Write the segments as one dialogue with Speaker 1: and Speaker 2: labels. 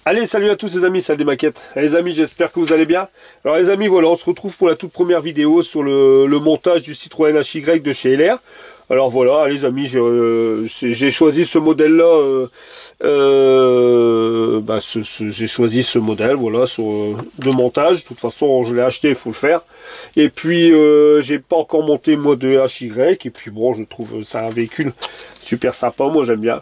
Speaker 1: Allez, salut à tous les amis, c'est des maquettes. Les amis, j'espère que vous allez bien. Alors les amis, voilà, on se retrouve pour la toute première vidéo sur le montage du Citroën HY de chez LR. Alors voilà, les amis, j'ai choisi ce modèle-là. J'ai choisi ce modèle, voilà, de montage. De toute façon, je l'ai acheté, il faut le faire. Et puis, j'ai pas encore monté moi de HY. Et puis bon, je trouve c'est un véhicule super sympa, moi j'aime bien.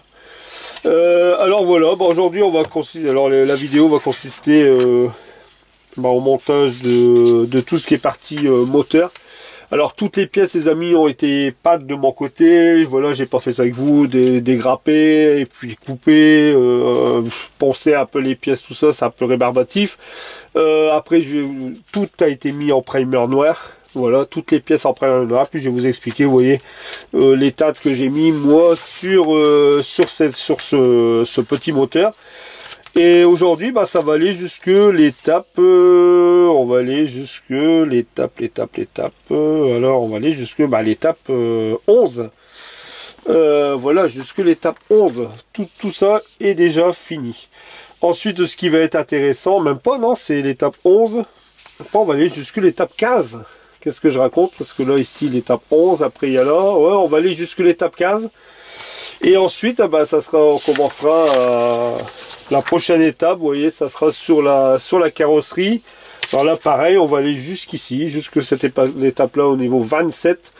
Speaker 1: Alors voilà, aujourd'hui la vidéo va consister au montage de tout ce qui est partie moteur. Alors toutes les pièces les amis ont été pâtes de mon côté, voilà, j'ai pas fait ça avec vous, dégrapper et puis couper, poncer un peu les pièces, tout ça, c'est un peu rébarbatif. Après tout a été mis en primer noir. Voilà, toutes les pièces en primer noir, puis je vais vous expliquer, vous voyez, les tas que j'ai mis moi sur ce petit moteur. Et aujourd'hui, ça va aller jusque l'étape, on va aller jusque l'étape, alors on va aller jusque l'étape 11. Voilà, jusque l'étape 11. Tout ça est déjà fini. Ensuite, ce qui va être intéressant, même pas, non, c'est l'étape 11. Après, on va aller jusque l'étape 15. Qu'est-ce que je raconte? Parce que là, ici, l'étape 11, après, il y a là, ouais, on va aller jusque l'étape 15. Et ensuite, on commencera la prochaine étape, vous voyez, ça sera sur la carrosserie. Alors là, pareil, on va aller jusqu'ici, jusque cette étape-là au niveau 27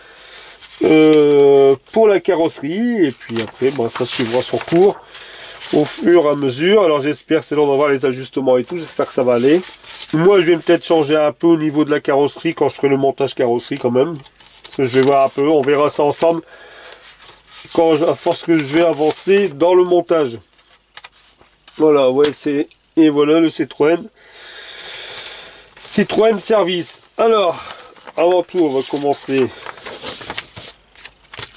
Speaker 1: pour la carrosserie. Et puis après, ça suivra son cours au fur et à mesure. Alors j'espère, c'est là on va voir les ajustements et tout, j'espère que ça va aller. Moi, je vais peut-être changer un peu au niveau de la carrosserie quand je ferai le montage carrosserie quand même. Parce que je vais voir un peu, on verra ça ensemble à force que je vais avancer dans le montage. Voilà, ouais, et voilà le Citroën Service. Alors, avant tout, on va commencer.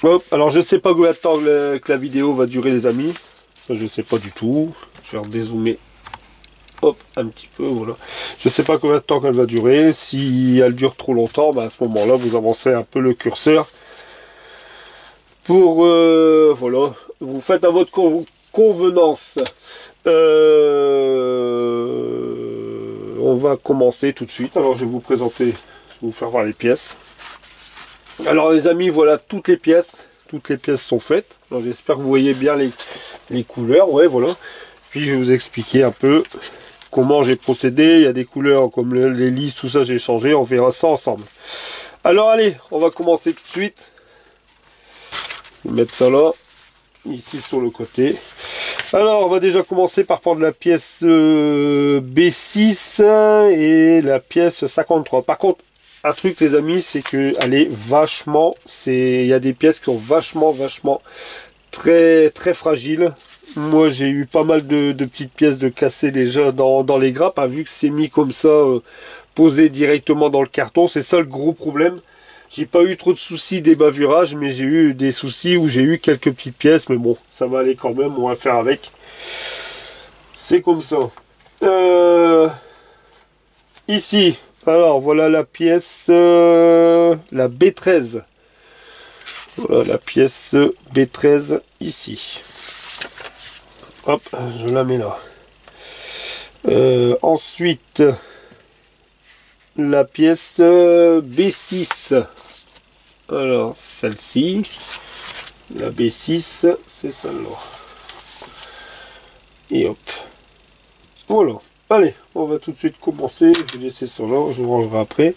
Speaker 1: Hop, alors je sais pas combien de temps que la vidéo va durer, les amis. Ça, je sais pas du tout. Je vais redézoomer. Hop, un petit peu, voilà. Je sais pas combien de temps qu'elle va durer. Si elle dure trop longtemps, à ce moment-là, vous avancez un peu le curseur. Pour, voilà, vous faites à votre convenance. On va commencer tout de suite. Alors, je vais vous présenter, vous faire voir les pièces. Alors, les amis, voilà toutes les pièces. Toutes les pièces sont faites. J'espère que vous voyez bien les couleurs. Ouais, voilà. Puis, je vais vous expliquer un peu comment j'ai procédé. Il y a des couleurs comme les lisses, tout ça, j'ai changé. On verra ça ensemble. Alors, allez, on va commencer tout de suite. Je vais mettre ça là, ici sur le côté. Alors, on va déjà commencer par prendre la pièce B6 et la pièce 53. Par contre, un truc, les amis, c'est que elle est vachement, il y a des pièces qui sont vachement très fragiles. Moi, j'ai eu pas mal de petites pièces de cassées déjà dans les grappes, vu que c'est mis comme ça, posé directement dans le carton. C'est ça le gros problème. J'ai pas eu trop de soucis des bavurages, mais j'ai eu des soucis où j'ai eu quelques petites pièces. Mais bon, ça va aller quand même, on va faire avec. C'est comme ça. Ici, alors voilà la pièce, la B13. Voilà la pièce B13 ici. Hop, je la mets là. Ensuite, la pièce B6. Alors, celle-ci. La B6, c'est celle-là. Et hop. Voilà. Allez, on va tout de suite commencer. Je vais laisser ça là, je rangerai après.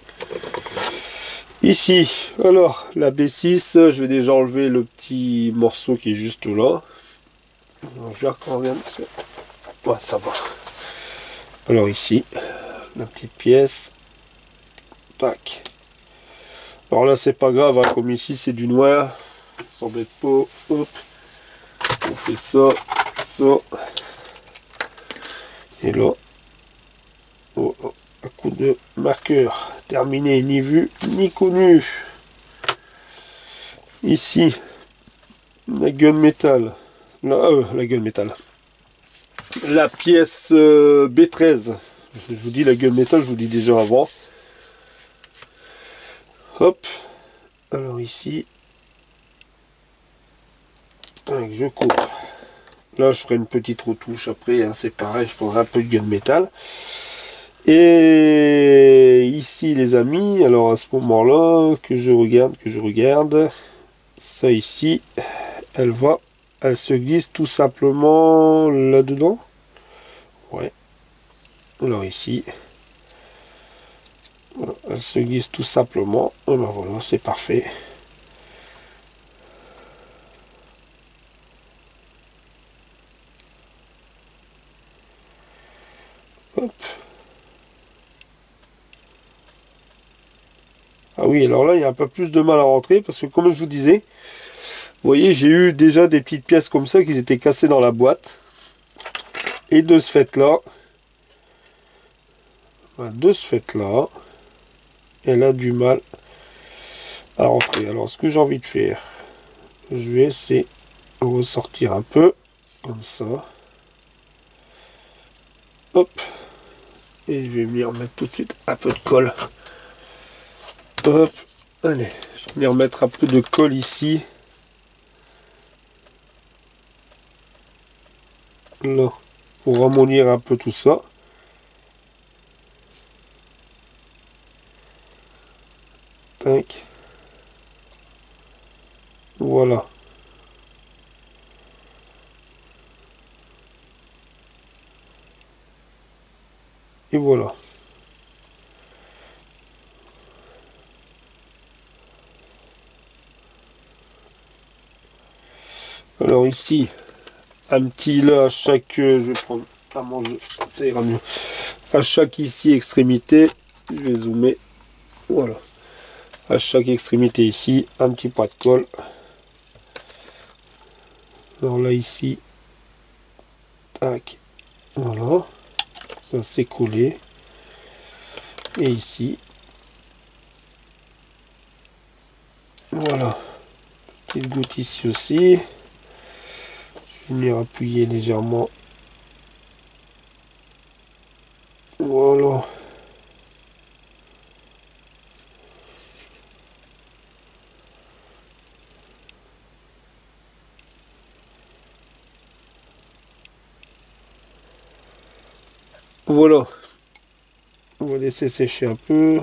Speaker 1: Ici, alors, la B6, je vais déjà enlever le petit morceau qui est juste là. Alors, je vais quand même. Ouais, ça va. Alors ici, la petite pièce. Tac. Alors là, c'est pas grave, comme ici, c'est du noir. On s'embête pas. Hop. On fait ça, ça. Et là, oh, un coup de marqueur. Terminé, ni vu, ni connu. Ici, la gunmetal. La gunmetal. La pièce B13. Je vous dis la gunmetal, je vous dis déjà avant. Hop. Alors ici, je coupe Là, je ferai une petite retouche après, hein, c'est pareil, je prendrai un peu de gunmetal. Et ici, les amis, alors à ce moment-là, que je regarde, ça ici, elle se glisse tout simplement là-dedans. Ouais. Alors ici, voilà, elle se glisse tout simplement. Et ben voilà, c'est parfait. Hop. Ah oui, alors là, il y a un peu plus de mal à rentrer parce que comme je vous disais, vous voyez, j'ai eu déjà des petites pièces comme ça qui étaient cassées dans la boîte. Et de ce fait-là, elle a du mal à rentrer. Alors, ce que j'ai envie de faire, je vais essayer de ressortir un peu, comme ça. Hop. Et je vais venir remettre tout de suite un peu de colle. Hop. Allez, je vais venir remettre un peu de colle ici. Là, pour ramollir un peu tout ça. Tac. Voilà. Et voilà. Alors ici, un petit là à chaque... je vais prendre à manger, ça ira mieux. À chaque ici extrémité, je vais zoomer. Voilà. À chaque extrémité ici, un petit point de colle. Alors là ici, tac, voilà. Ça c'est collé. Et ici, voilà. Petite goutte ici aussi. Je vais venir appuyer légèrement. Voilà. Voilà. On va laisser sécher un peu.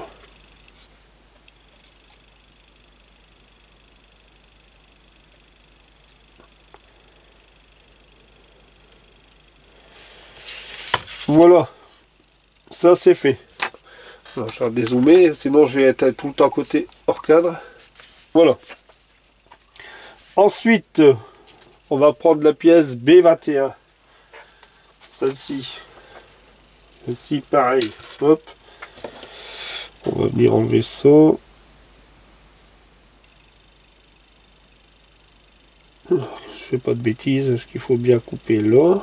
Speaker 1: Voilà. Ça c'est fait. Alors, je vais dézoomer, sinon je vais être tout le temps à côté hors cadre. Voilà. Ensuite, on va prendre la pièce B21. Celle-ci. Celle-ci, pareil. Hop. On va venir enlever ça. Je fais pas de bêtises. Est-ce qu'il faut bien couper là?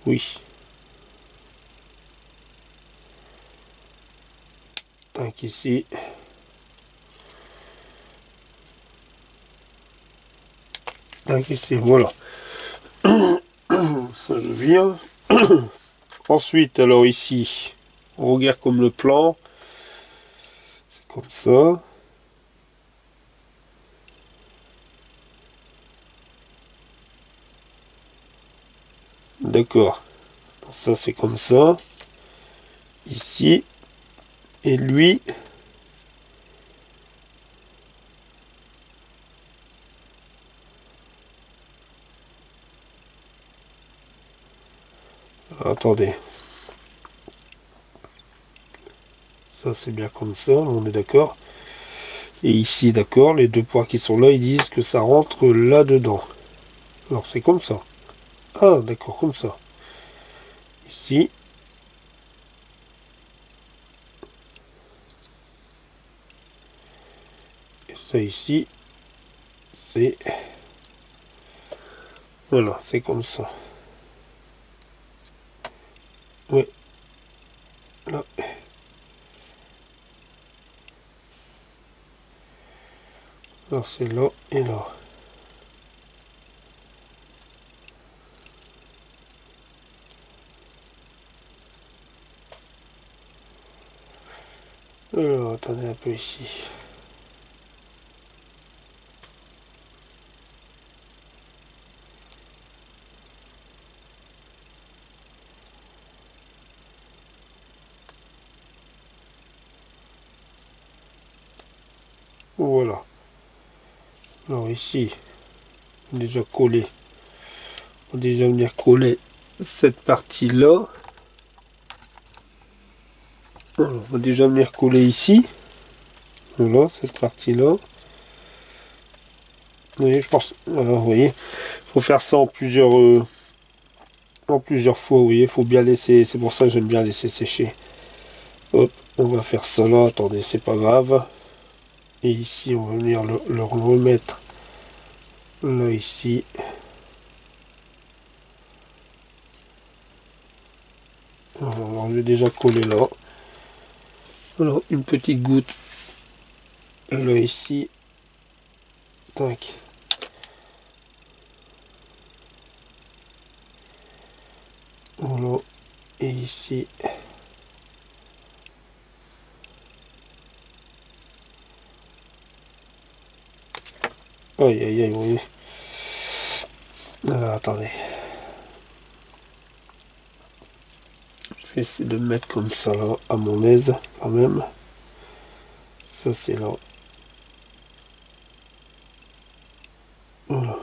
Speaker 1: Oui. Tac ici. Tac ici. Voilà. Ça je viens. Ensuite, alors ici, on regarde comme le plan. C'est comme ça. D'accord. Ça c'est comme ça. Ici. Et lui. Attendez. Ça c'est bien comme ça, on est d'accord. Et ici, d'accord, les deux points qui sont là, ils disent que ça rentre là-dedans. Alors c'est comme ça. Ah, d'accord, comme ça. Ici. Et ça ici, c'est... Voilà, c'est comme ça. Oui. Là. Alors c'est là et là. Alors, attendez un peu ici. Voilà. Alors ici, déjà collé. On va déjà venir coller cette partie-là. Voilà, on va déjà venir coller ici. Voilà, cette partie-là. Vous voyez, je pense, voilà, vous voyez, faut faire ça en plusieurs fois, vous voyez, faut bien laisser, c'est pour ça que j'aime bien laisser sécher. Hop, on va faire ça là, attendez, c'est pas grave. Et ici, on va venir le remettre là, ici. Alors, je vais déjà coller là. Alors, une petite goutte là, ici. Tac. Voilà. Et ici. Aïe, aïe, aïe, vous voyez. Alors, attendez. Je vais essayer de me mettre comme ça là, à mon aise quand même. Ça c'est là. Voilà.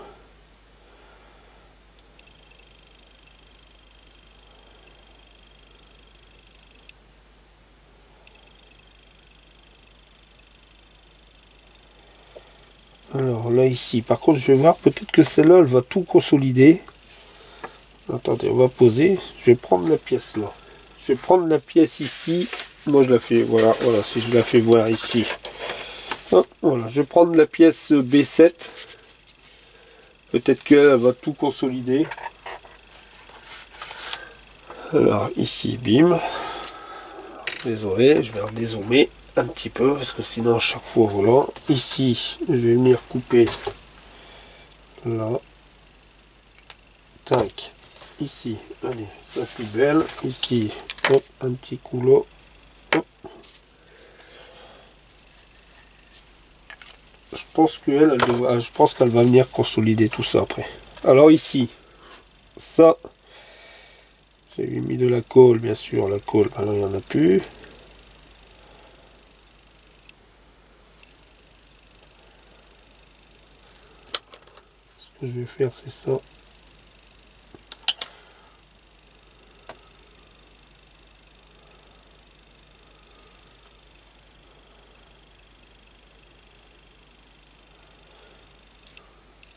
Speaker 1: Alors là ici, par contre je vais voir, peut-être que celle-là elle va tout consolider. Attendez, on va poser. Je vais prendre la pièce là. Je vais prendre la pièce ici. Moi je la fais, voilà, voilà, si je la fais voir ici. Hop, voilà, je vais prendre la pièce B7. Peut-être qu'elle va tout consolider. Alors ici, bim. Désolé, je vais redézoomer un petit peu parce que sinon à chaque fois, voilà. Ici, je vais venir couper là. Tac. Ici, allez, ça c'est belle. Ici, hop, un petit coup là. Hop. Je pense je pense qu'elle va venir consolider tout ça après. Alors ici, ça, j'ai mis de la colle, bien sûr, la colle, alors il n'y en a plus. Ce que je vais faire, c'est ça.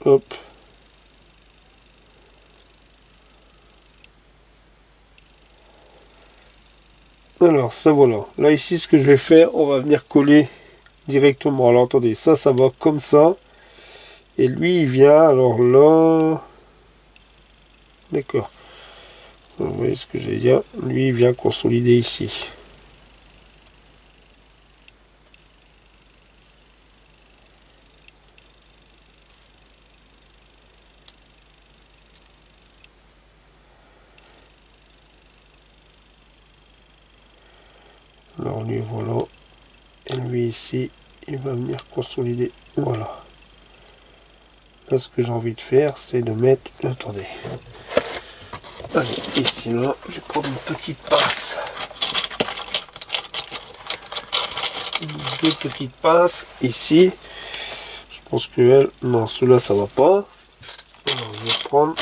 Speaker 1: Hop. Alors ça voilà. Là ici ce que je vais faire, on va venir coller directement. Alors attendez, ça va comme ça. Et lui il vient, alors là. D'accord. Vous voyez ce que j'ai dit. Lui il vient consolider ici. Alors lui voilà. Et lui ici, il va venir consolider. Voilà. Là ce que j'ai envie de faire, c'est de mettre. Attendez. Allez, ici là, je vais prendre une petite pince. Deux petites pinces ici. Je pense que elle. Non, ceux-là ça va pas. Alors, je vais prendre.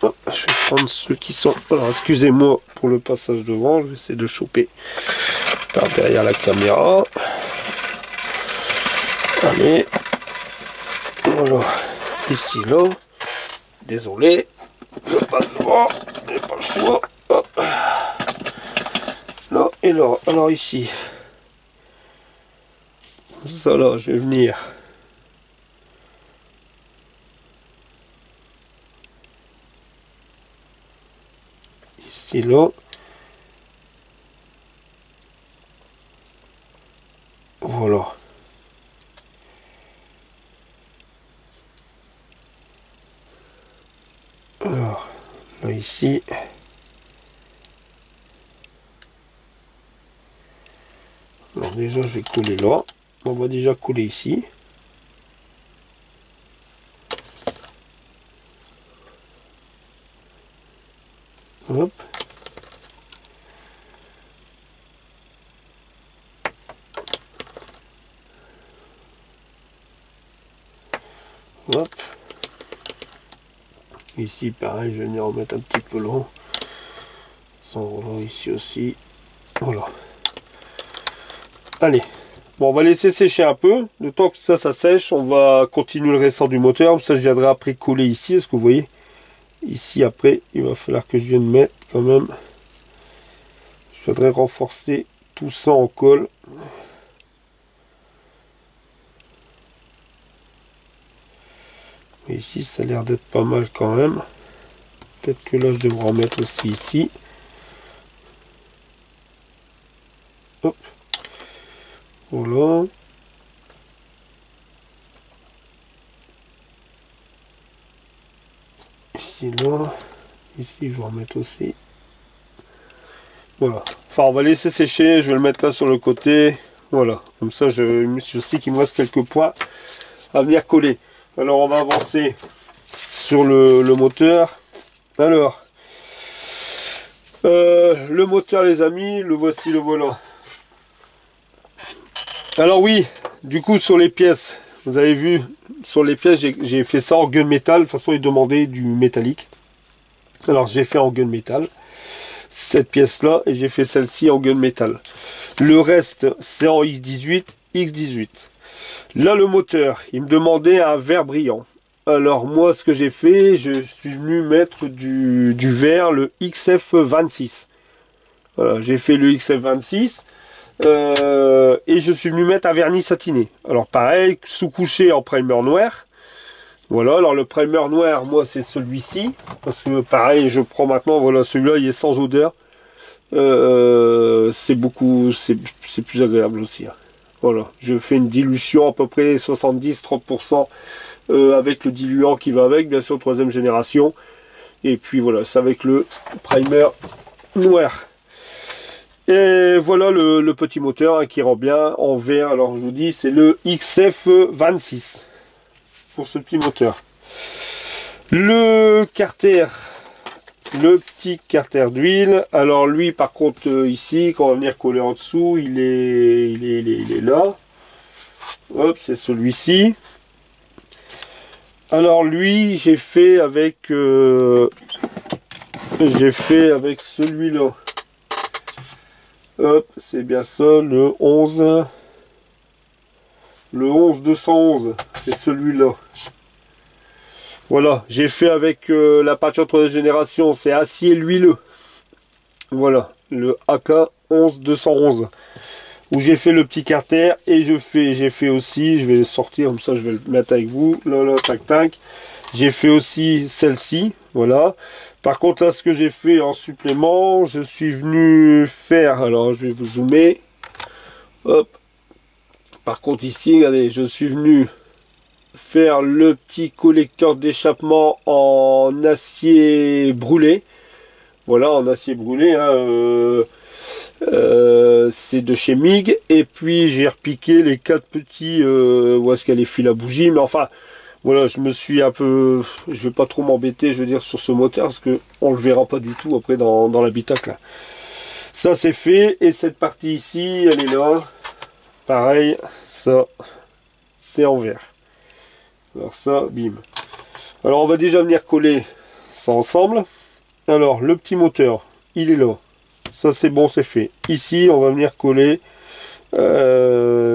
Speaker 1: Hop, je vais prendre ceux qui sont. Alors excusez-moi pour le passage devant, je vais essayer de choper par derrière la caméra. Allez. Voilà. Ici là. Désolé. Je n'ai pas le droit. Je n'ai pas le choix. Hop. Là et là. Alors ici. Ça là, je vais venir. Ici là. Voilà. Alors, là ici. Alors déjà je vais coller là. On va déjà coller ici. Hop. Hop. Ici pareil, je vais venir en mettre un petit peu long. Son rouleau ici aussi. Voilà. Allez. Bon, on va laisser sécher un peu. Le temps que ça sèche, on va continuer le ressort du moteur. Ça, je viendrai après coller ici. Est-ce que vous voyez? Ici, après, il va falloir que je vienne mettre quand même. Je voudrais renforcer tout ça en colle. Et ici, ça a l'air d'être pas mal quand même. Peut-être que là, je devrais en mettre aussi ici. Hop. Voilà. Ici, là. Ici, je vais en mettre aussi. Voilà. Enfin, on va laisser sécher. Je vais le mettre là sur le côté. Voilà. Comme ça, je sais qu'il me reste quelques points à venir coller. Alors, on va avancer sur le moteur. Alors, le moteur, les amis, le voici, le volant. Alors oui, du coup, sur les pièces, vous avez vu, sur les pièces, j'ai fait ça en gunmetal. De toute façon, il demandait du métallique. Alors, j'ai fait en gunmetal cette pièce-là, et j'ai fait celle-ci en gunmetal. Le reste, c'est en X18, X18. Là, le moteur, il me demandait un vert brillant. Alors, moi, ce que j'ai fait, je suis venu mettre du vert, le XF26. Voilà, j'ai fait le XF26. Et je suis venu mettre un vernis satiné. Alors pareil, sous-couché en primer noir. Voilà, alors le primer noir, moi c'est celui-ci. Parce que pareil, je prends maintenant, voilà, celui-là il est sans odeur. C'est plus agréable aussi. Hein. Voilà, je fais une dilution à peu près 70-30% avec le diluant qui va avec, bien sûr, troisième génération. Et puis voilà, c'est avec le primer noir. Et voilà le petit moteur hein, qui rend bien en vert. Alors je vous dis, c'est le XF26 pour ce petit moteur. Le carter, le petit carter d'huile. Alors lui, par contre, ici, quand on va venir coller en dessous, il est là. Hop, c'est celui-ci. Alors lui, j'ai fait avec celui-là. Hop, c'est bien ça, le 11. Le 11-211, c'est celui-là. Voilà, j'ai fait avec la peinture 3e génération, c'est acier huileux. Voilà, le AK 11-211. Où j'ai fait le petit carter et j'ai fait aussi, je vais sortir comme ça, je vais le mettre avec vous. Là, là, tac, tac. J'ai fait aussi celle-ci, voilà. Par contre, là, ce que j'ai fait en supplément, je suis venu faire, alors je vais vous zoomer. Hop. Par contre, ici, regardez, je suis venu faire le petit collecteur d'échappement en acier brûlé. Voilà, en acier brûlé, hein, c'est de chez MIG. Et puis, j'ai repiqué les 4 petits, où est-ce qu'elle est fil à bougie, mais enfin... Voilà, je me suis un peu... Je vais pas trop m'embêter, je veux dire, sur ce moteur, parce que on le verra pas du tout après dans l'habitacle. Là. Ça, c'est fait. Et cette partie ici, elle est là. Pareil, ça, c'est en vert. Alors ça, bim. Alors, on va déjà venir coller ça ensemble. Alors, le petit moteur, il est là. Ça, c'est bon, c'est fait. Ici, on va venir coller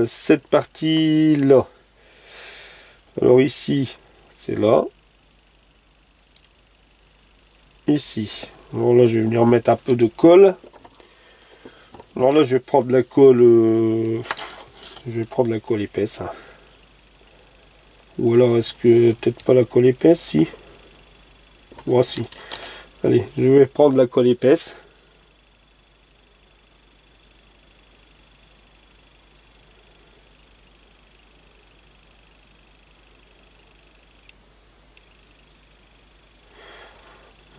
Speaker 1: cette partie-là. Alors ici, c'est là. Ici. Alors là, je vais venir mettre un peu de colle. Alors là, je vais prendre la colle. Je vais prendre la colle épaisse. Hein. Ou alors, est-ce que peut-être pas la colle épaisse, si. Voici. Allez, je vais prendre la colle épaisse.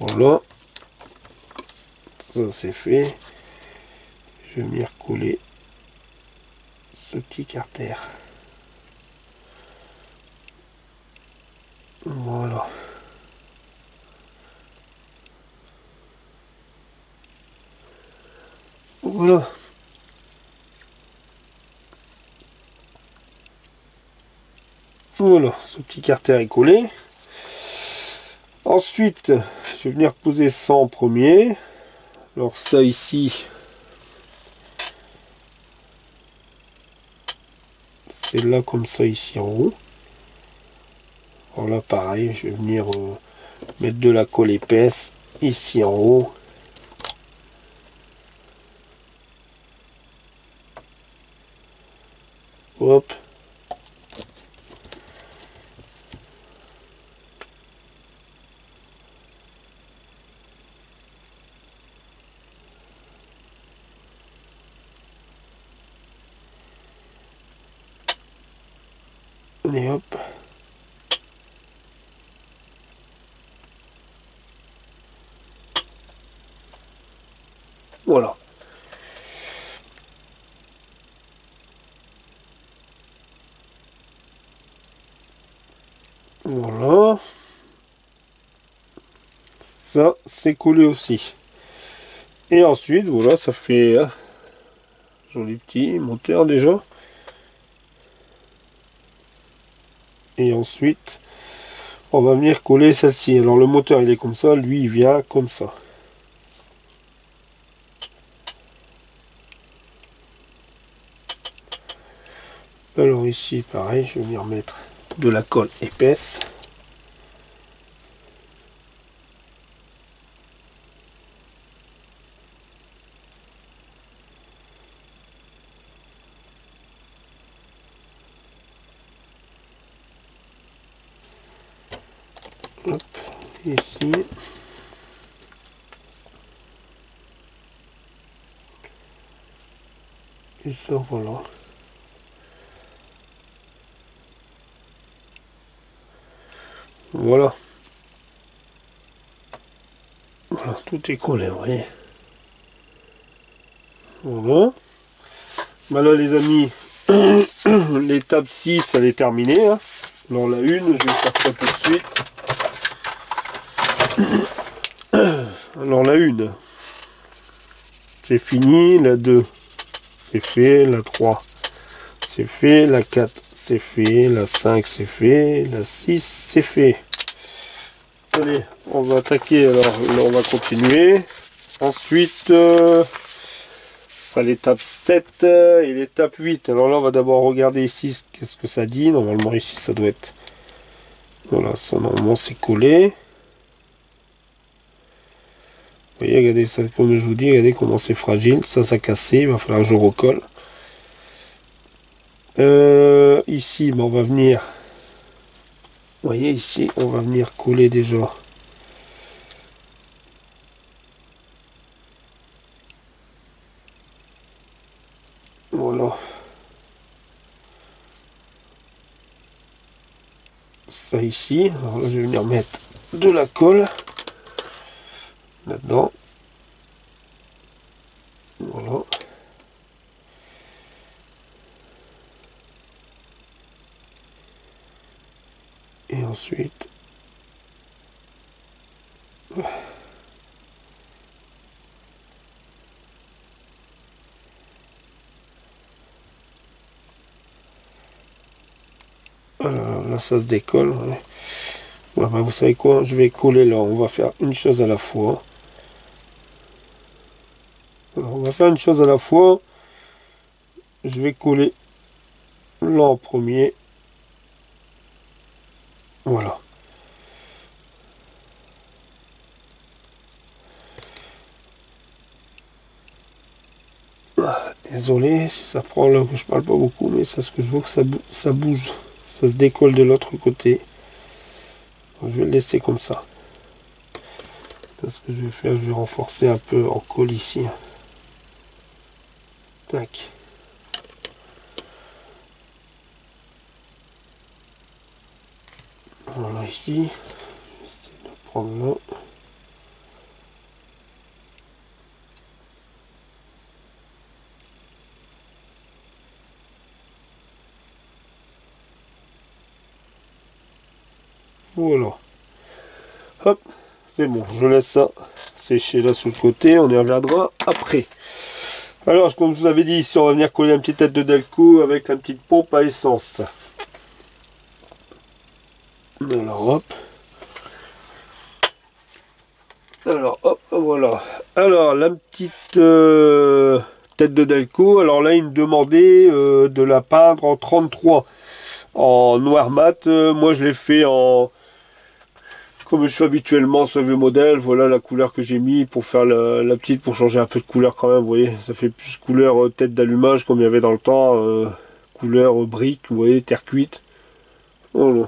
Speaker 1: Voilà, ça c'est fait. Je vais venir coller ce petit carter. Voilà. Voilà. Voilà, ce petit carter est collé. Ensuite, je vais venir poser ça en premier. Alors ça ici, c'est là comme ça ici en haut. Alors là pareil, je vais venir mettre de la colle épaisse ici en haut. Hop. Et hop. Voilà. Voilà. Ça, c'est collé aussi. Et ensuite, voilà, ça fait un joli petit moteur déjà. Et ensuite, on va venir coller celle-ci. Alors le moteur, il est comme ça. Lui, il vient comme ça. Alors ici, pareil, je vais venir mettre de la colle épaisse. Hop, ici. Et ça, voilà. Voilà. Voilà, tout est collé, vous voyez. Voilà. Bah là, les amis, l'étape 6, elle est terminée. Hein. Alors la 1, je vais faire ça tout de suite. Alors la 1, c'est fini. La 2, c'est fait. La 3, c'est fait. La 4, c'est fait. La 5, c'est fait. La 6, c'est fait. Allez, on va attaquer. Alors là, on va continuer. Ensuite, ça l'étape 7 et l'étape 8. Alors là, on va d'abord regarder ici qu'est-ce que ça dit. Normalement, ici, ça doit être... Voilà, ça, normalement, c'est collé. Vous voyez, regardez ça, comme je vous dis, regardez comment c'est fragile. Ça a cassé, il va falloir que je recolle. Ici, ben, on va venir... Vous voyez, ici, on va venir coller déjà. Voilà. Ça ici. Alors là, je vais venir mettre de la colle là-dedans. Voilà. Et ensuite... Voilà, là ça se décolle. Ouais. Ouais, bah, vous savez quoi, je vais coller là. On va faire une chose à la fois. Alors, on va faire une chose à la fois. Je vais coller là en premier. Voilà. Désolé si ça prend là que je parle pas beaucoup, mais c'est ce que je veux que ça bouge. Ça se décolle de l'autre côté. Je vais le laisser comme ça. Ce que je vais faire, je vais renforcer un peu en colle ici. Tac. Voilà ici. Je vais essayer de prendre là. Voilà. Hop, c'est bon, je laisse ça sécher là sur le côté, on y reviendra après. Alors, comme je vous avais dit, ici on va venir coller une petite tête de Delco avec la petite pompe à essence. Alors hop. Alors hop, voilà. Alors la petite tête de Delco. Alors là il me demandait de la peindre en 33 en noir mat. Moi je l'ai fait en comme je fais habituellement ce vieux modèle. Voilà la couleur que j'ai mis pour faire la petite, pour changer un peu de couleur quand même. Vous voyez, ça fait plus couleur tête d'allumage comme il y avait dans le temps. Couleur brique, vous voyez, terre cuite. Voilà.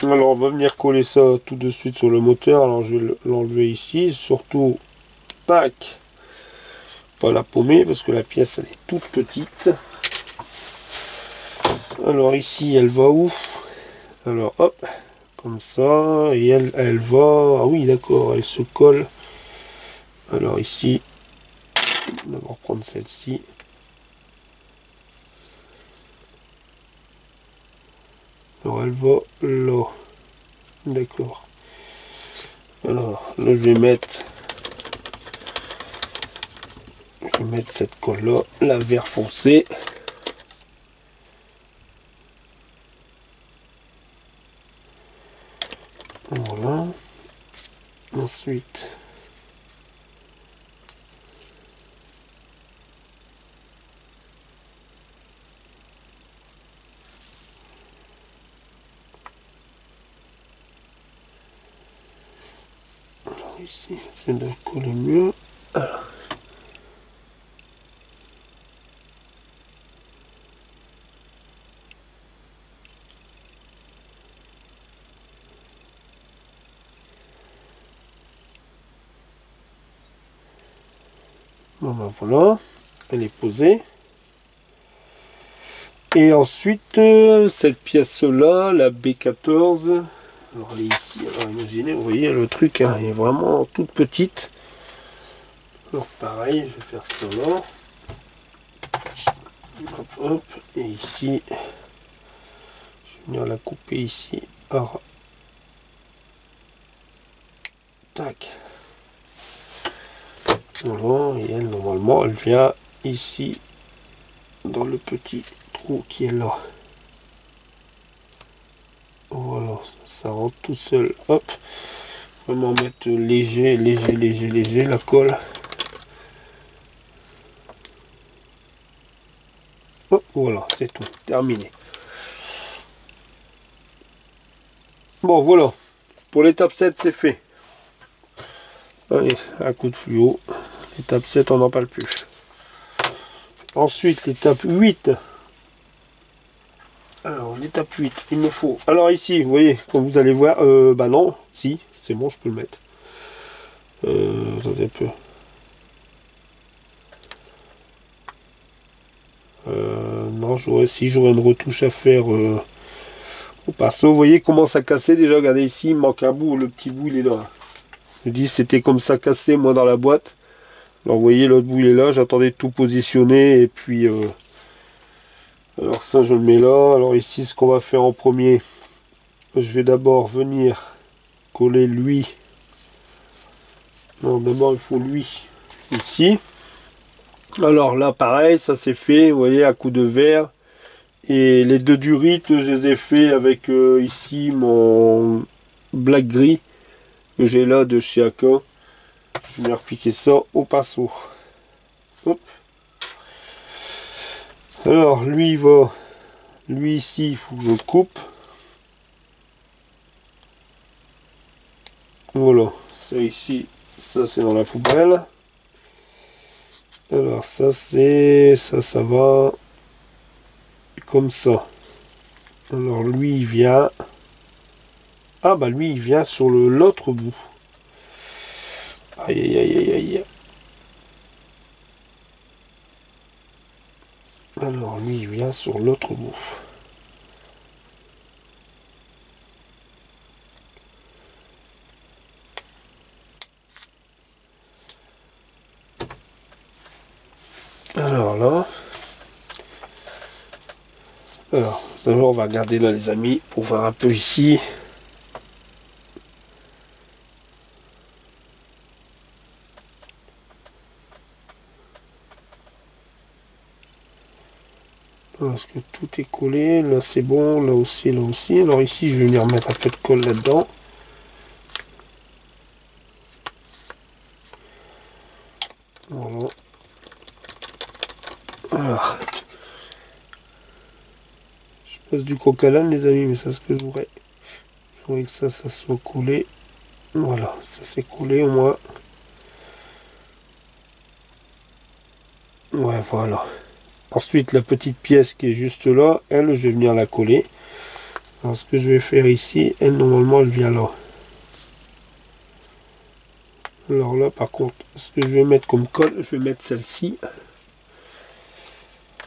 Speaker 1: Alors on va venir coller ça tout de suite sur le moteur. Alors je vais l'enlever ici, surtout tac, pas la paumer parce que la pièce elle est toute petite. Alors ici elle va où? Alors hop, comme ça, et elle va, ah oui d'accord, elle se colle. Alors ici, on va d'abord prendre celle-ci. Alors elle va là, d'accord. Alors là je vais mettre cette colle là, la vert foncé. Voilà. Ensuite alors ici c'est de coller mieux. Alors. Bon ben voilà, elle est posée. Et ensuite, cette pièce-là, la B14, alors elle est ici, alors imaginez, vous voyez le truc, hein, elle est vraiment toute petite. Alors pareil, je vais faire ça là. Hop, hop, et ici, je vais venir la couper ici. Alors, tac. Voilà, et elle, normalement, elle vient ici, dans le petit trou qui est là. Voilà, ça rentre tout seul. Hop, vraiment mettre léger, léger, léger, léger la colle. Hop, voilà, c'est tout, terminé. Bon, voilà, pour l'étape 7, c'est fait. Allez, un coup de fluo. L'étape 7, on n'en parle plus. Ensuite, l'étape 8. Alors, l'étape 8, il me faut... Alors ici, vous voyez, quand vous allez voir... bah non, si, c'est bon, je peux le mettre. Attendez un peu. Non, si j'aurais une retouche à faire au pinceau. Vous voyez comment ça cassait déjà. Regardez ici, il me manque un bout. Le petit bout, il est là. Je dis, c'était comme ça cassé, moi, dans la boîte. Alors, vous voyez, l'autre bout, il est là. J'attendais de tout positionner. Et puis... alors ça, je le mets là. Alors ici, ce qu'on va faire en premier, je vais d'abord venir coller lui. Non, d'abord, il faut lui ici. Alors là, pareil, ça c'est fait, vous voyez, à coup de verre. Et les deux durites, je les ai fait avec ici mon black gris que j'ai là de chez Aka. Je vais repiquer ça au pinceau. Hop. Alors, lui, il va... Lui, ici, il faut que je le coupe. Voilà, ça ici, ça c'est dans la poubelle. Alors, ça c'est... Ça va... comme ça. Alors, lui, il vient... Ah, bah lui, il vient sur l'autre bout. Aïe, aïe, aïe, aïe, aïe. Alors, lui, il vient sur l'autre bout. Alors là... Alors, d'abord, on va regarder là, les amis, pour voir un peu ici. Parce que tout est collé, là c'est bon, là aussi, là aussi. Alors ici je vais venir mettre un peu de colle là-dedans. Voilà. Voilà. Je passe du coq à l'âne les amis, mais c'est ce que je voudrais. Je voudrais que ça soit collé. Voilà, ça c'est collé au moins. Ouais, voilà. Ensuite, la petite pièce qui est juste là, elle, je vais venir la coller. Alors, ce que je vais faire ici, elle, normalement, elle vient là. Alors là, par contre, ce que je vais mettre comme colle, je vais mettre celle-ci.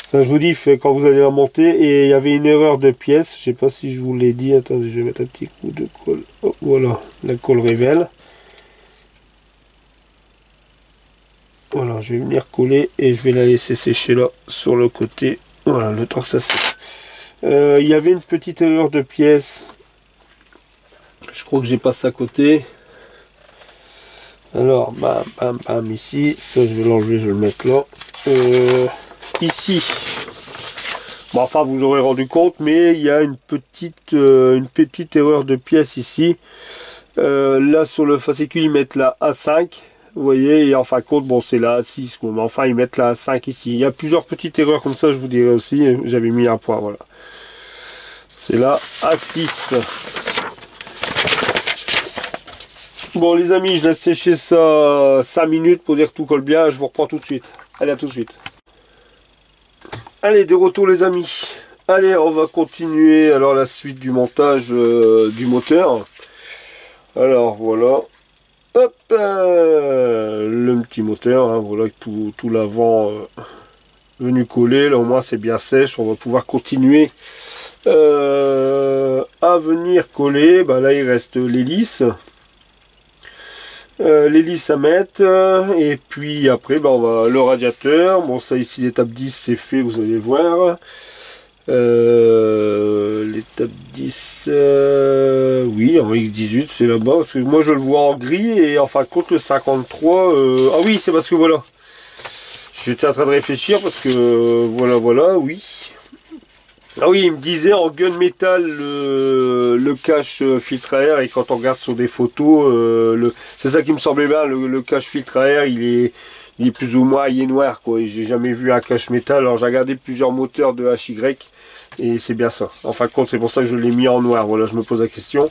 Speaker 1: Ça, je vous dis, fait quand vous allez la monter. Et il y avait une erreur de pièce. Je sais pas si je vous l'ai dit. Attendez, je vais mettre un petit coup de colle. Oh, voilà, la colle révèle. Voilà, je vais venir coller et je vais la laisser sécher là, sur le côté. Voilà, le temps que ça sèche. Il y avait une petite erreur de pièce. Je crois que j'ai passé à côté. Alors, bam, bam, bam, ici. Ça, je vais l'enlever, je vais le mettre là. Ici. Bon, enfin, vous aurez rendu compte, mais il y a une petite erreur de pièce ici. Là, sur le fascicule, ils mettent la A5. Vous voyez, et en fin de compte, bon, c'est la A6. Mais enfin, ils mettent la A5 ici. Il y a plusieurs petites erreurs comme ça, je vous dirai aussi. J'avais mis un point, voilà. C'est la A6. Bon, les amis, je laisse sécher ça 5 minutes pour dire que tout colle bien. Je vous reprends tout de suite. Allez, à tout de suite. Allez, de retour, les amis. Allez, on va continuer alors la suite du montage du moteur. Alors, voilà. Hop, le petit moteur, hein, voilà, tout l'avant venu coller. Là, au moins, c'est bien sèche. On va pouvoir continuer à venir coller. Bah, là, il reste l'hélice. L'hélice à mettre. Et puis, après, bah, on va le radiateur. Bon, ça, ici, l'étape 10, c'est fait, vous allez voir. L'étape 10, oui, en X18, c'est là-bas. Parce que moi, je le vois en gris. Et en fin de compte, le 53... ah oui, c'est parce que voilà. J'étais en train de réfléchir parce que voilà, oui. Ah oui, il me disait en gunmetal le cache filtre à air, et quand on regarde sur des photos, c'est ça qui me semblait bien, le cache filtre à air, il est plus ou moins il est noir, quoi. J'ai jamais vu un cache métal. Alors j'ai regardé plusieurs moteurs de HY et c'est bien ça. En fin de compte, c'est pour ça que je l'ai mis en noir. Voilà, je me pose la question.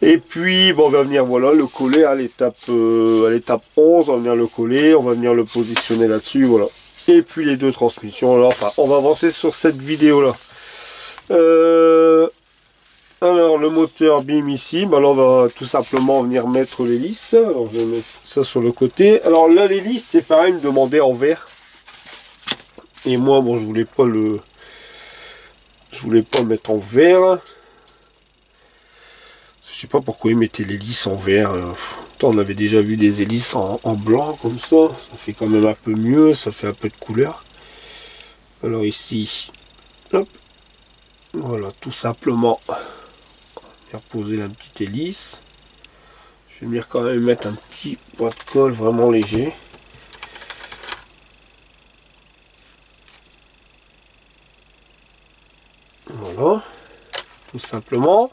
Speaker 1: Et puis, bon, on va venir, voilà, le coller à l'étape 11, on va venir le coller, on va venir le positionner là-dessus, voilà. Et puis les deux transmissions, alors, enfin, on va avancer sur cette vidéo-là. Alors, le moteur BIM ici, bah là, on va tout simplement venir mettre l'hélice. Alors, je vais mettre ça sur le côté. Alors là, l'hélice, c'est pareil, il me demandait en vert. Et moi, bon, je voulais pas le mettre en vert. Je sais pas pourquoi ils mettaient l'hélice en vert. On avait déjà vu des hélices en blanc comme ça. Ça fait quand même un peu mieux. Ça fait un peu de couleur. Alors ici, hop. Voilà, tout simplement. On va poser la petite hélice. Je vais venir quand même mettre un petit point de colle vraiment léger. Voilà. Tout simplement.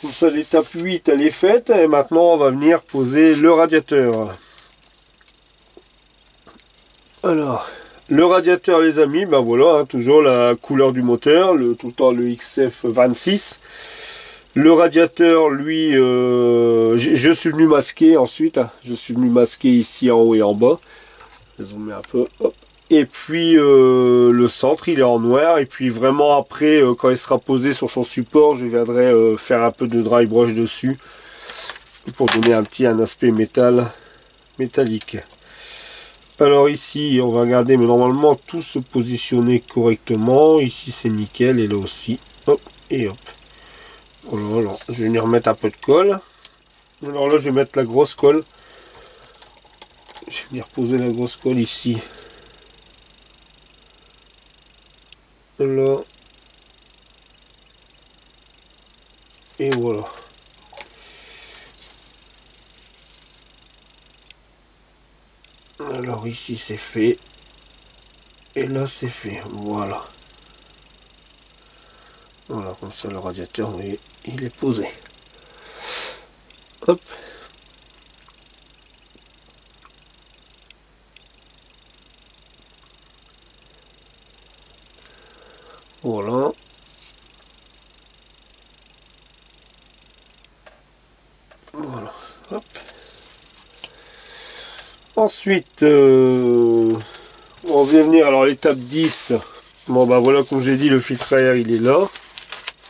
Speaker 1: Comme ça, l'étape 8, elle est faite. Et maintenant, on va venir poser le radiateur. Alors, le radiateur, les amis, ben voilà, hein, toujours la couleur du moteur, tout le temps le XF26. Le radiateur, lui, je suis venu masquer ensuite. Hein, je suis venu masquer ici en haut et en bas. Je vais zoomer un peu. Hop. Et puis le centre, il est en noir. Et puis vraiment après, quand il sera posé sur son support, je viendrai faire un peu de dry brush dessus pour donner un aspect métallique. Alors ici, on va regarder, mais normalement tout se positionner correctement. Ici, c'est nickel, et là aussi. Hop, et hop. Voilà, je vais venir mettre un peu de colle. Alors là, je vais mettre la grosse colle. Je vais venir poser la grosse colle ici. Là. Et voilà. Alors ici c'est fait. et là c'est fait. Voilà. Voilà, comme ça le radiateur, vous voyez, il est posé. Hop. Voilà. Voilà. Hop. Ensuite, on va venir alors à l'étape 10. Bon bah voilà, comme j'ai dit, le filtre à air il est là.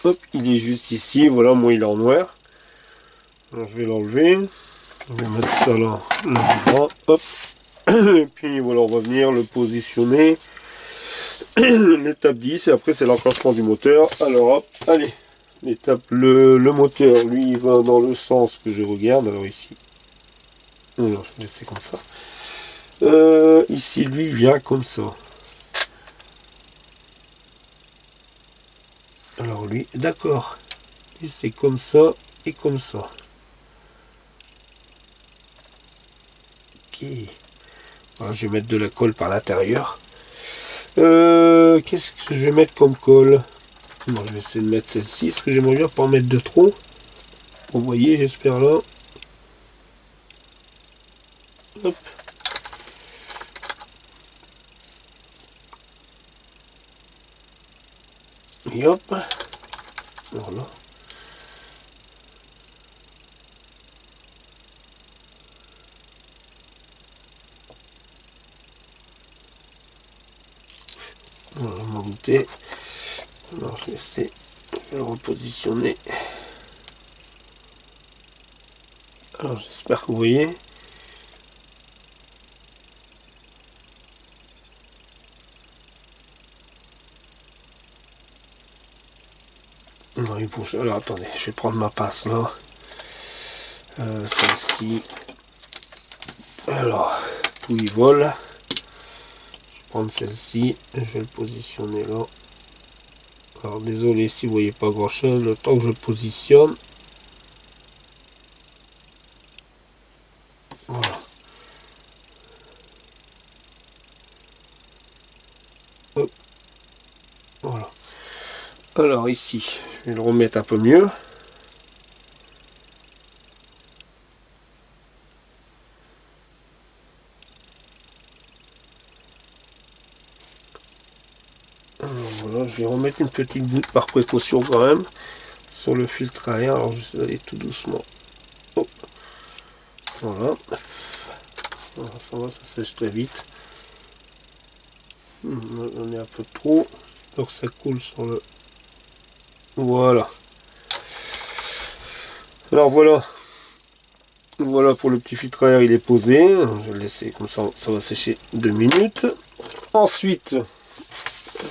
Speaker 1: Hop, il est juste ici. Voilà, moi il est en noir. Alors, je vais l'enlever. On va mettre ça là, là-dedans. Hop. Et puis voilà, on va venir le positionner. L'étape 10 et après c'est l'enclenchement du moteur. Alors hop, allez. L'étape, le moteur, lui, il va dans le sens que je regarde. Alors ici. Alors, je vais laisser comme ça. Ici, lui, il vient comme ça. Alors lui, d'accord. C'est comme ça et comme ça. Ok. Alors, je vais mettre de la colle par l'intérieur. Qu'est-ce que je vais mettre comme colle? Bon, je vais essayer de mettre celle-ci. Est-ce que j'aimerais bien pas en mettre de trop? Vous voyez, j'espère là. Hop. Et hop. Voilà. Voilà, mon goûter. Alors, je vais essayer de le repositionner. Alors, j'espère que vous voyez. Non, il bouge. Alors, attendez, je vais prendre ma pince là. Celle-ci. Alors, tout il vole. Je vais prendre celle-ci. Je vais le positionner là. Alors, désolé si vous voyez pas grand chose. Le temps que je le positionne. Voilà. Hop. Voilà. Alors ici, je vais le remettre un peu mieux. Alors, voilà, je vais remettre une petite goutte par précaution quand même sur le filtre à air. Alors je vais aller tout doucement. Hop. Voilà. Voilà, ça va, ça sèche très vite. On est un peu trop. Alors ça coule sur le... Voilà. Alors voilà. Voilà pour le petit filtre à air, il est posé. Je vais le laisser comme ça, ça va sécher 2 minutes. Ensuite,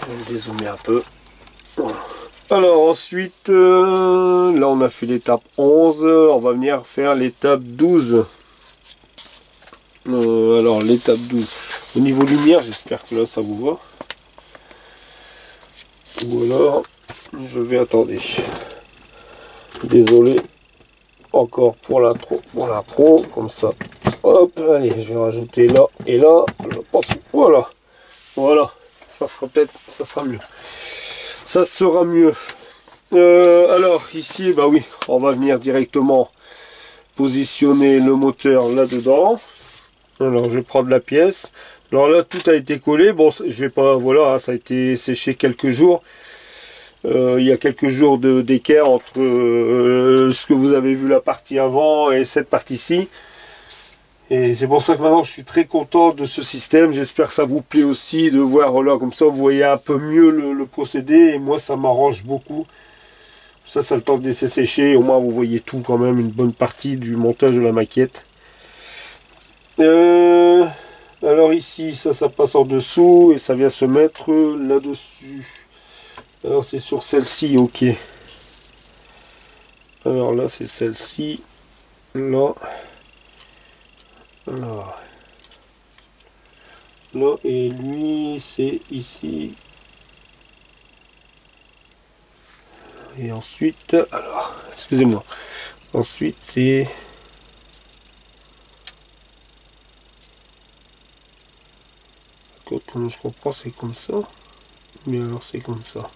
Speaker 1: je vais dézoomer un peu. Voilà. Alors ensuite, là on a fait l'étape 11, on va venir faire l'étape 12. Alors l'étape 12. Au niveau lumière, j'espère que là ça vous voit. Ou alors, je vais attendre. Désolé. Encore pour la pro, comme ça. Hop, allez, je vais rajouter là et là. Je pense, voilà, voilà, ça sera peut-être, ça sera mieux. Ça sera mieux. Alors ici, bah oui, on va venir directement positionner le moteur là-dedans. Alors je vais prendre la pièce. Alors là, tout a été collé. Bon, je vais pas, voilà, hein, ça a été séché quelques jours. Il y a quelques jours d'équerre entre ce que vous avez vu la partie avant et cette partie-ci. Et c'est pour ça que maintenant je suis très content de ce système. J'espère que ça vous plaît aussi de voir là, comme ça vous voyez un peu mieux le procédé. Et moi ça m'arrange beaucoup. Ça a le temps de laisser sécher. Au moins vous voyez tout quand même, une bonne partie du montage de la maquette. Alors ici, ça passe en dessous et ça vient se mettre là-dessus. Alors c'est sur celle-ci, ok. Alors là c'est celle-ci, là, là, et lui c'est ici. Et ensuite, alors, excusez-moi. Ensuite c'est... contre, comme je comprends, c'est comme ça. Mais alors, c'est comme ça.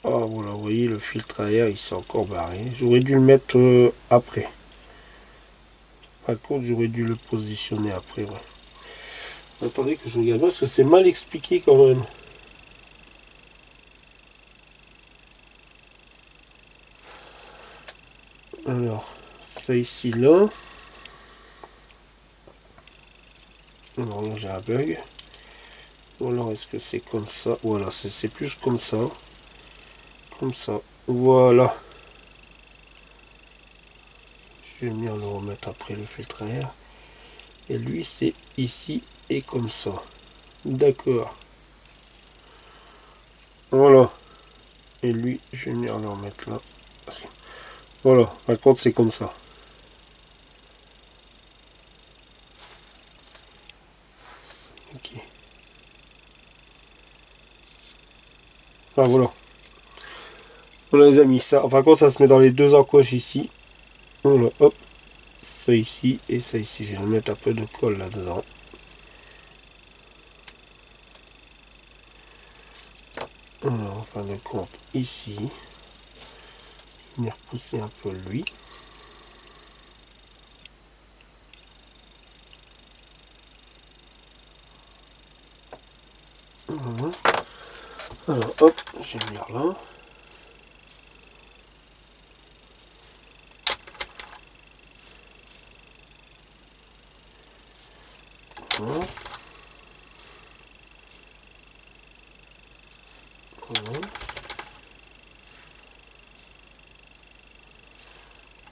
Speaker 1: Ah, voilà, vous voyez, le filtre à air, il s'est encore barré. J'aurais dû le mettre après. Par contre, j'aurais dû le positionner après, ouais. Attendez que je regarde parce que c'est mal expliqué quand même. Alors, ça ici, là. Alors là, j'ai un bug. Ou alors, est-ce que c'est comme ça? Voilà, c'est plus comme ça. Comme ça. Voilà. Je vais venir le remettre après le filtre à air. Et lui, c'est ici et comme ça. D'accord. Voilà. Et lui, je vais venir le remettre là. Voilà. Par contre, c'est comme ça. Ok. Ah, voilà. Voilà les amis, ça, enfin quand ça se met dans les deux encoches ici. Voilà, hop. Ça ici et ça ici. Je vais mettre un peu de colle là-dedans. Alors, en fin de compte, ici. Venir pousser un peu lui. Voilà. Alors, hop, je vais venir là. Voilà. Voilà.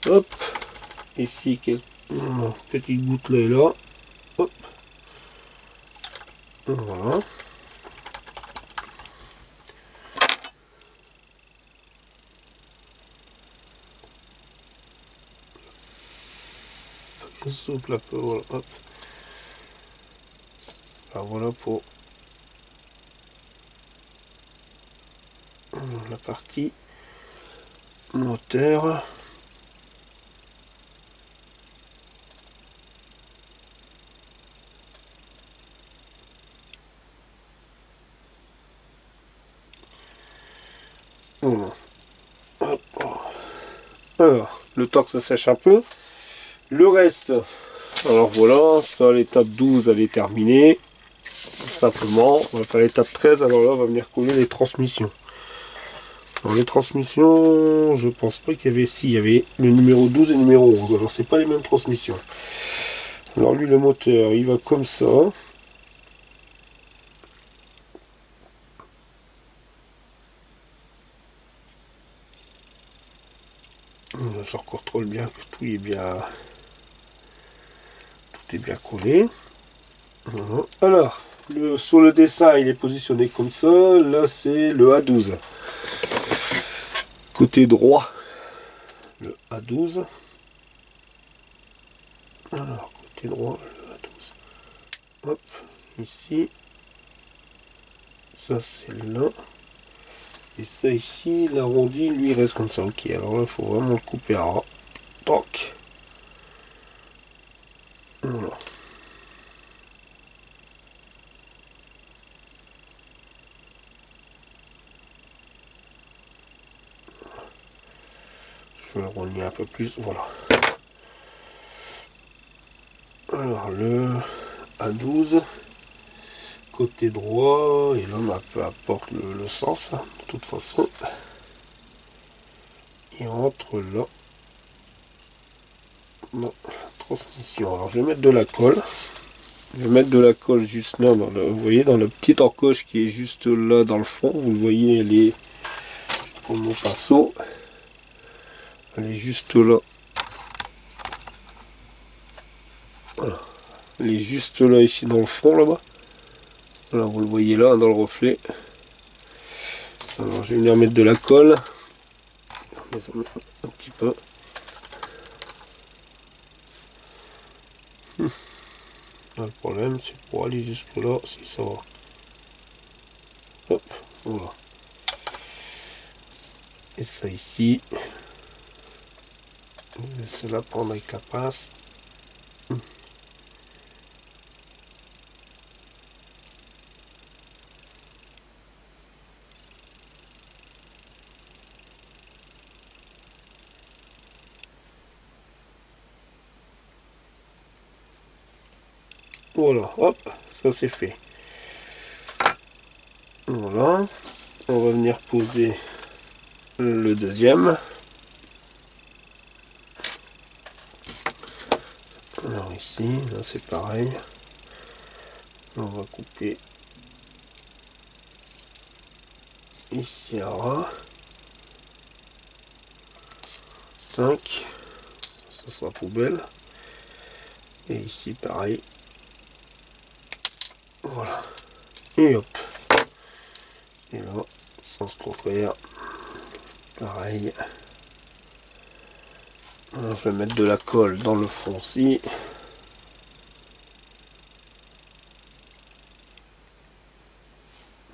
Speaker 1: Hop. Ici, quelques petites gouttes là et là. Hop. Voilà. Je souffle un peu, voilà, hop. Alors voilà pour la partie moteur. Voilà. Hop. Alors, le temps que ça sèche un peu. Le reste, alors voilà, ça l'étape 12 elle est terminée. Simplement, on va faire l'étape 13, alors là on va venir coller les transmissions. Alors les transmissions, je pense pas qu'il y avait, si, il y avait le numéro 12 et le numéro 11, alors c'est pas les mêmes transmissions. Alors lui le moteur, il va comme ça. Je contrôle bien que tout est bien collé. Voilà. Alors, sur le dessin, il est positionné comme ça. Là, c'est le A12. Côté droit, le A12. Alors, côté droit, le A12. Hop, ici. Ça, c'est là. Et ça, ici, l'arrondi, lui, il reste comme ça. Ok, alors là, il faut vraiment le couper à ras. Toc. Voilà. Je vais le relier un peu plus. Voilà. Alors, le A12. Côté droit, et là, peu importe le sens, hein, de toute façon. Il rentre là. Non, transmission. Alors, je vais mettre de la colle. Je vais mettre de la colle juste là, vous voyez, dans la petite encoche qui est juste là dans le fond. Vous le voyez, elle est pour mon pinceau. Elle est juste là. Voilà. Elle est juste là, ici dans le fond, là-bas. Voilà, vous le voyez là, dans le reflet. Alors, je vais venir mettre de la colle. Un petit peu. Là, le problème, c'est pour aller jusque là, si ça va. Hop, voilà. Et ça ici, je vais laisser la prendre avec la pince. Voilà, hop, ça c'est fait. Voilà, on va venir poser le deuxième. Alors ici, là c'est pareil. On va couper ici à ras. Tac, ça sera poubelle. Et ici pareil. Voilà. Et hop. Et là, sens contraire. Pareil. Alors, je vais mettre de la colle dans le fond aussi.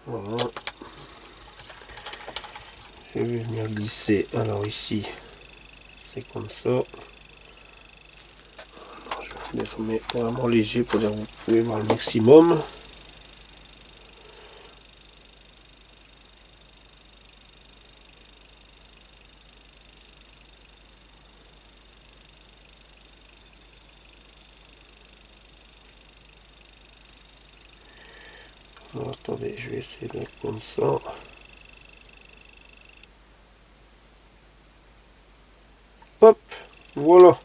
Speaker 1: Voilà. Je vais venir glisser. Alors ici, c'est comme ça. Alors, je vais vous mettre vraiment léger pour dire que vous pouvez voir le maximum. Alors, attendez, je vais essayer de mettre comme ça. Hop, voilà.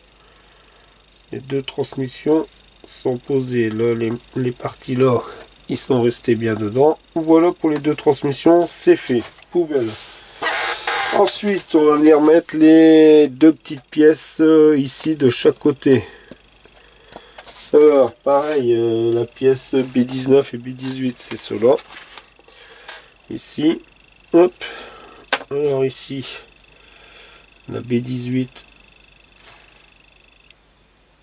Speaker 1: Les deux transmissions sont posées. Là, les parties là, ils sont restés bien dedans. Voilà pour les deux transmissions, c'est fait. Poubelle. Ensuite, on va venir mettre les deux petites pièces ici de chaque côté. Alors, pareil, la pièce B19 et B18, c'est cela. Ici, hop. Alors ici, la B18.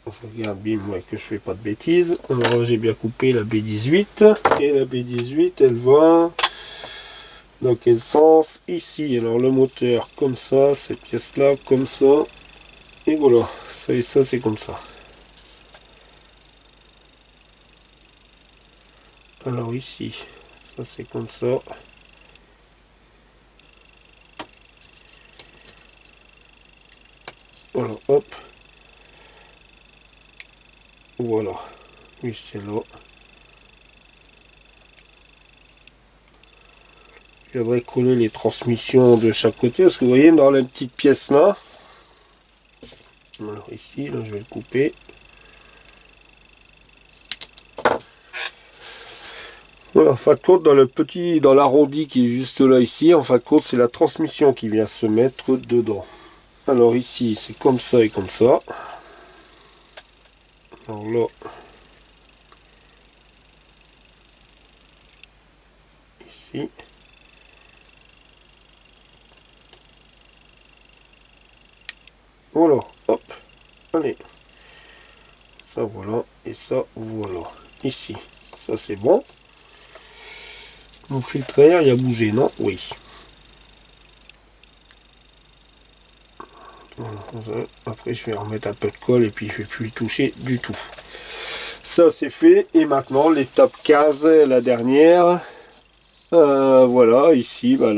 Speaker 1: Regarde bien, moi, que je fais pas de bêtises. Alors, j'ai bien coupé la B18. Et la B18, elle va dans quel sens? Ici. Alors, le moteur, comme ça. Cette pièce-là, comme ça. Et voilà. Ça et ça, c'est comme ça. Alors, ici. Ça, c'est comme ça. Voilà, hop. Voilà. Oui, c'est là. Je viendrai coller les transmissions de chaque côté. Parce que vous voyez, dans la petite pièce là. Alors ici, là, je vais le couper. Voilà, en fin de compte, dans l'arrondi qui est juste là ici, en fin de compte, c'est la transmission qui vient se mettre dedans. Alors ici, c'est comme ça et comme ça. Alors là, ici. Voilà, hop, allez. Ça voilà, et ça voilà. Ici, ça c'est bon. Mon filtre à air, il a bougé, non? Oui. Voilà, après je vais remettre un peu de colle et puis je vais plus y toucher du tout. Ça c'est fait, et maintenant l'étape 15, la dernière. Voilà, ici, bah,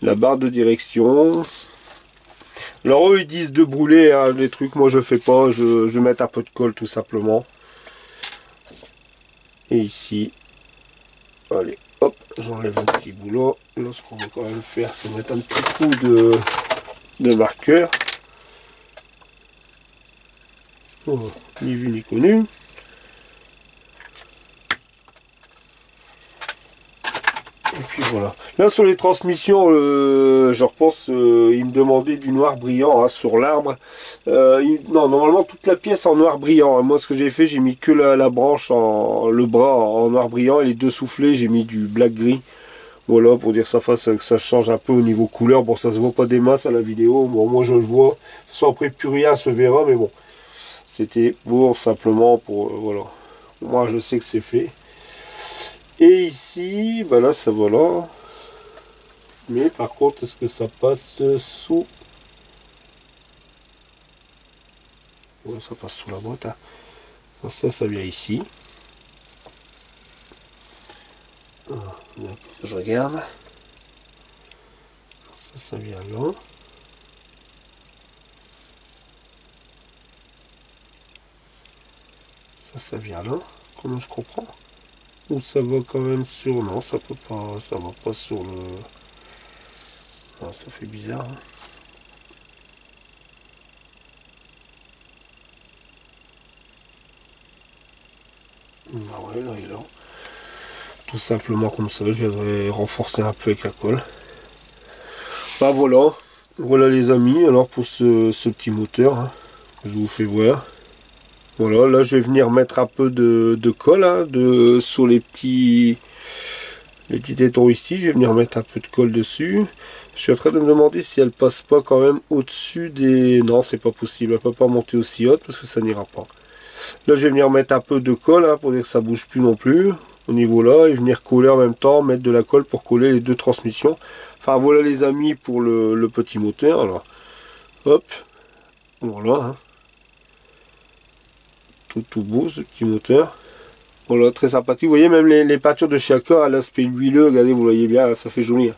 Speaker 1: la barre de direction. Alors eux ils disent de brûler hein, les trucs, moi je fais pas, je vais mettre un peu de colle tout simplement. Et ici, allez, hop, j'enlève un petit boulot. Là ce qu'on va quand même faire, c'est mettre un petit coup de marqueur. Oh, ni vu ni connu. Et puis voilà. Là sur les transmissions, je repense, il me demandait du noir brillant hein, sur l'arbre. Non, normalement toute la pièce en noir brillant. Moi ce que j'ai fait, j'ai mis que la branche, le bras en noir brillant et les deux soufflets, j'ai mis du black gris. Voilà, pour dire ça fasse que ça change un peu au niveau couleur. Bon, ça se voit pas des masses à la vidéo. Bon, moi je le vois. De toute façon, après plus rien se verra, mais bon. C'était pour simplement pour voilà. Moi je sais que c'est fait. Et ici, bah là ça voilà. Mais par contre, est-ce que ça passe sous? Ouais, ça passe sous la boîte. Hein. Alors ça vient ici. Alors, je regarde. Ça vient là. Ça vient là, comment je comprends. Ou ça va quand même sur... Non, ça peut pas, ça va pas sur le... Ah, ça fait bizarre. Hein. Bah ouais, là il est là. Tout simplement comme ça, je vais renforcer un peu avec la colle. Bah voilà, voilà les amis, alors pour ce petit moteur, hein, je vous fais voir. Voilà, là je vais venir mettre un peu de colle hein, sur les petits tétons ici, je vais venir mettre un peu de colle dessus. Je suis en train de me demander si elle passe pas quand même au-dessus des... Non, c'est pas possible, elle peut pas monter aussi haute parce que ça n'ira pas. Là je vais venir mettre un peu de colle hein, pour dire que ça bouge plus non plus au niveau là, et venir coller en même temps, mettre de la colle pour coller les deux transmissions. Enfin voilà les amis pour le petit moteur. Alors hop, voilà hein. Tout beau ce petit moteur. Voilà, très sympathique. Vous voyez même les peintures de chacun, l'aspect huileux, regardez, vous voyez bien, ça fait joli.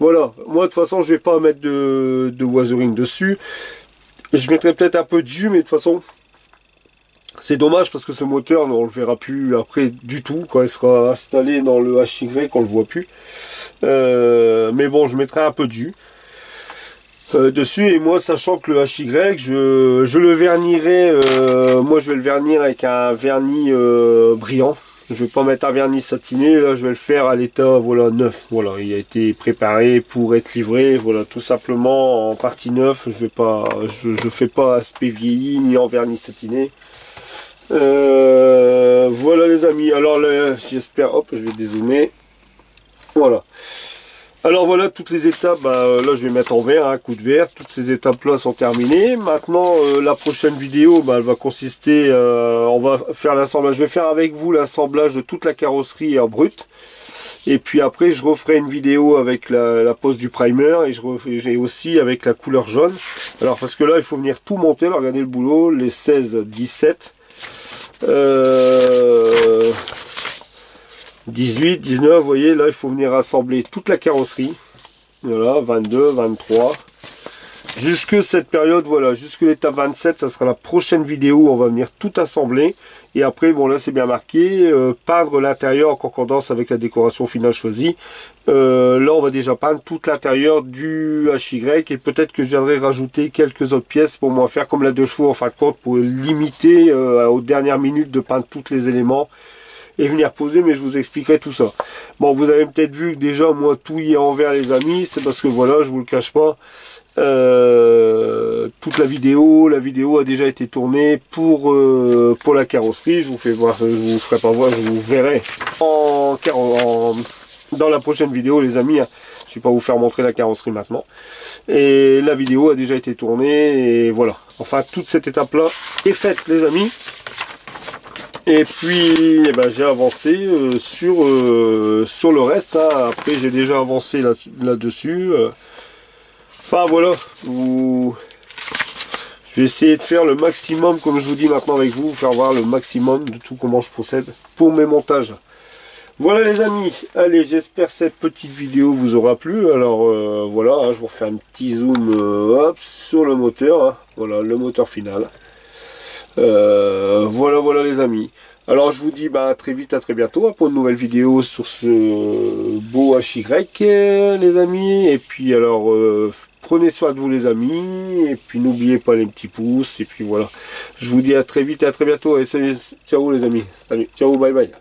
Speaker 1: Voilà, moi de toute façon je vais pas mettre de Wazoring dessus. Je mettrai peut-être un peu de jus, mais de toute façon c'est dommage parce que ce moteur on le verra plus après du tout quand il sera installé dans le HY, on le voit plus. Mais bon, je mettrai un peu de jus dessus, et moi sachant que le HY je le vernirai, moi je vais le vernir avec un vernis brillant. Je vais pas mettre un vernis satiné, là je vais le faire à l'état voilà neuf. Voilà, il a été préparé pour être livré, voilà, tout simplement en partie neuf. Je fais pas aspect vieilli ni en vernis satiné. Voilà les amis, alors j'espère, hop, je vais dézoomer. Voilà. Alors voilà, toutes les étapes, là je vais mettre en vert, un coup de vert, toutes ces étapes là sont terminées. Maintenant la prochaine vidéo, elle va consister, on va faire l'assemblage, je vais faire avec vous l'assemblage de toute la carrosserie en brut. Et puis après je referai une vidéo avec la pose du primer, et j'ai aussi avec la couleur jaune. Alors parce que là il faut venir tout monter, alors, regardez le boulot, les 16, 17. 18, 19, vous voyez, là il faut venir assembler toute la carrosserie. Voilà, 22, 23. Jusque cette période, voilà, jusque l'étape 27, ça sera la prochaine vidéo où on va venir tout assembler. Et après, bon là c'est bien marqué, peindre l'intérieur en concordance avec la décoration finale choisie. Là on va déjà peindre toute l'intérieur du HY, et peut-être que je viendrai rajouter quelques autres pièces pour moi faire comme la 2 chevaux en fin de compte, pour limiter aux dernières minutes de peindre tous les éléments et venir poser, mais je vous expliquerai tout ça. Bon, vous avez peut-être vu que déjà moi tout y est en vert les amis, c'est parce que voilà, je vous le cache pas, toute la vidéo a déjà été tournée pour la carrosserie. Je vous fais voir, je vous ferai pas voir, je vous verrai dans la prochaine vidéo les amis. Je vais pas vous faire montrer la carrosserie maintenant, et la vidéo a déjà été tournée, et voilà, enfin toute cette étape là est faite les amis. Et puis j'ai avancé sur le reste hein. Après j'ai déjà avancé là-dessus. Enfin voilà, je vais essayer de faire le maximum, comme je vous dis maintenant avec vous faire voir le maximum de tout comment je procède pour mes montages. Voilà les amis, allez, j'espère que cette petite vidéo vous aura plu. Alors voilà, hein, je vous refais un petit zoom hop, sur le moteur, hein. Voilà le moteur final. Voilà les amis. Alors je vous dis très vite, à très bientôt hein, pour une nouvelle vidéo sur ce beau HY les amis. Et puis alors prenez soin de vous les amis, et puis n'oubliez pas les petits pouces, et puis voilà, je vous dis à très vite et à très bientôt, et salut, ciao les amis, salut, ciao, bye bye.